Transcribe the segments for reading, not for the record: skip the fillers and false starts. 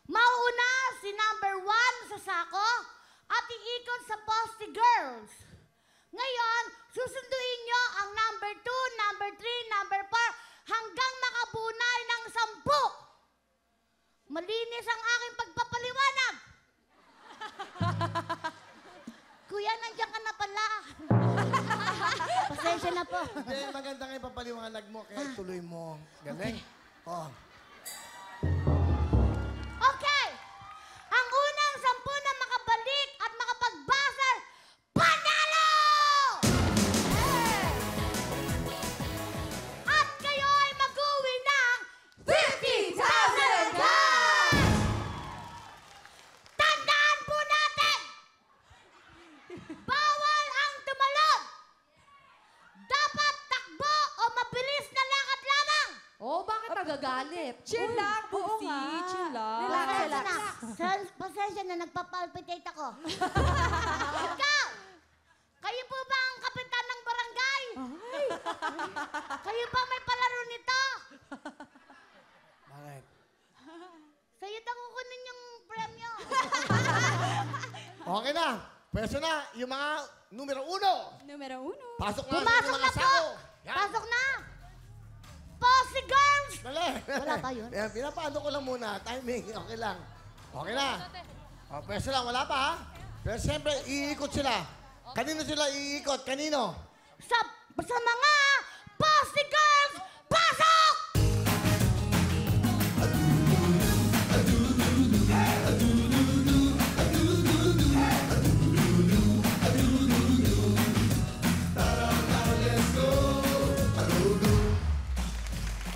Mauuna si number 1 sa sako at iikot sa Poste Girls. Ngayon, susunduin nyo ang number 2, number 3, number 4 hanggang makabunay ng 10. Malinis ang aking pagpapaliwanag. Kuya, nandiyan ka na pala. Pasensya na po. Hindi, maganda nga yung papaliwanag mo, kaya tuloy mo. Galing. Oh. Okay! Ang unang 10 na makabalik at makapagbasar, panalo! At kayo ay mag-uwi ng 50,000 cash! Tandaan po natin! Bawal ang tumalon! Dapat takbo o mabilis na lakad lamang! Oh, bakit nagagalit? Chill lang, Busi. Chill lang. Pasensya na, nagpapalpitate ako. Ikaw! Kayo po ba ang kapitan ng barangay? Ay. Kayo ba may palaro nito? Bakit? Sa'yo daw kukunin yung premyo. Okay na. Pwesto na yung mga numero 1. Numero 1. Pasok na sa Pumasok inyong na mga po! sako. Yan. Pasok na! Posse Girls! Dali. Wala pa yun? Yan, pinapaano ko lang muna. Timing. Okay lang. Okay na. O, pwesto lang. Wala pa, ha? Pero siyempre, iikot sila. Kanino sila iikot? Kanino? Sa mga Posse Girls, pasok!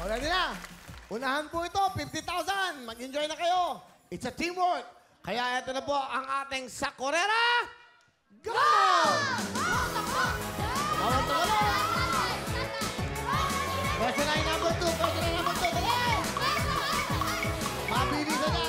Ready na? Unahan po ito, 50,000. Mag-enjoy na kayo. It's a teamwork. Kaya ito na po ang ating Sakorera. Go! Bawat tumalon. Pwede na yung number 2. Pwede na yung number 2. Mabilisan na.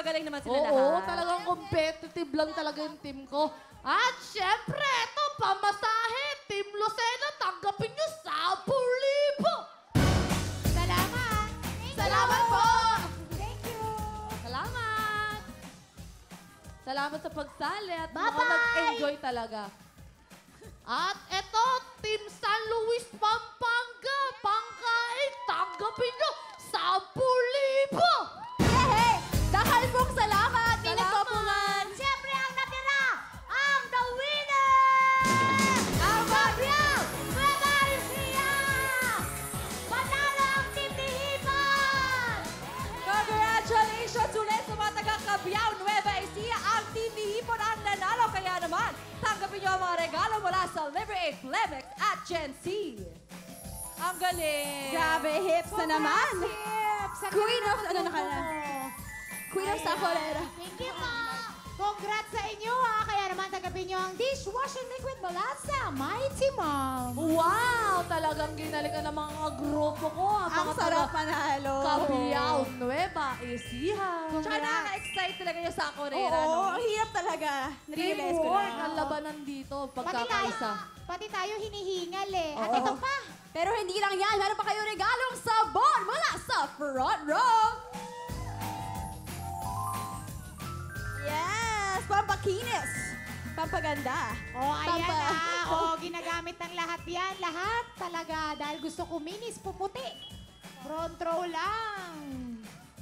magaling naman sila lahat. Oo, talagang competitive lang talaga yung team ko. At syempre, ito, pamasahe. Team Lucena, tanggapin nyo 10,000. Salamat! Salamat po! Thank you! Salamat! Salamat sa pagsali at Bye-bye! mukhang nag-enjoy talaga. At ito, Team San Luis Pampanga, pangkain, tanggapin nyo 10,000! Yehey! Dahil pong salamat! Salamat! Siyempre ang natira, ang the winner! Ang Gabriel Nueva Ecija! Panalo ang team ni Hipon! Congratulations ulit sa mga taga-Cabiao Nueva Ecija. Ang team ni Hipon ang nanalo. Kaya naman, tanggapin niyo ang mga regalo mula sa Liberate Plemex at Gen Z. Ang galing! Grabe, hips na naman. Hips! Queen of, ano na ka na? Queen of Sacorera. Thank you po! Congrats sa inyo ha! Kaya naman tanggapin nyo ang dishwashing liquid mula sa Mighty Mom! Wow! Talagang ginalingan ng mga grupo ko. Ang sarap manalo. Cabiao Nueva Ecija. Tsaka nakaka-excite talaga yung sa Corera, Oo, no? ang hirap talaga. Narealize ko Teamwork na. ang labanan dito. Pati tayo, Pagkakaisa. pati tayo hinihingal eh. At Oo. ito pa! Pero hindi lang yan. Meron pa kayo regalong sabon mula sa Front Row. Yes! Pampakinis. Pampaganda. Oh, ayan Pampa- na. Oh, ginagamit ng lahat yan. Lahat talaga. Dahil gusto kuminis, puputi. Front row lang.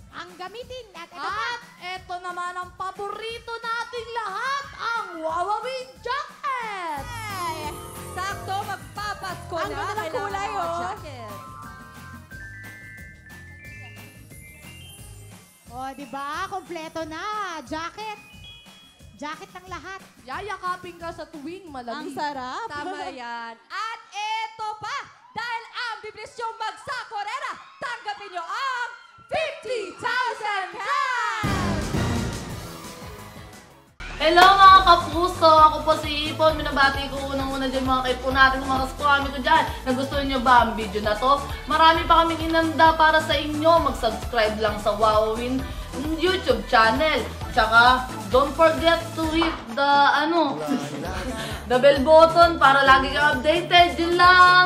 Ang gamitin. At ito pa. At eto naman ang paborito nating lahat, ang Wawawin Jacket! Ay, Sakto, magpapasko na. Ang ganda ng Kailangan kulay, ng mga oh. jacket. Oh, di ba? Kompleto na. Jacket. Jacket ng lahat. Yayakapin ka sa tuwing ang malamig. sarap. Tama yan. At eto pa, dahil ang biblis yung magsakorera, tanggapin nyo ang 50,000 cash! Hello mga kapuso! Ako po si Ipon. Minabati ko unang-una dyan mga kaipo natin, mga kaskwami ko dyan. Nagustuhan nyo ba ang video na to? Marami pa kaming inanda para sa inyo. Mag-subscribe lang sa Wowin YouTube channel. Tsaka, don't forget to hit the, the bell button para lagi kang updated. Yun lang!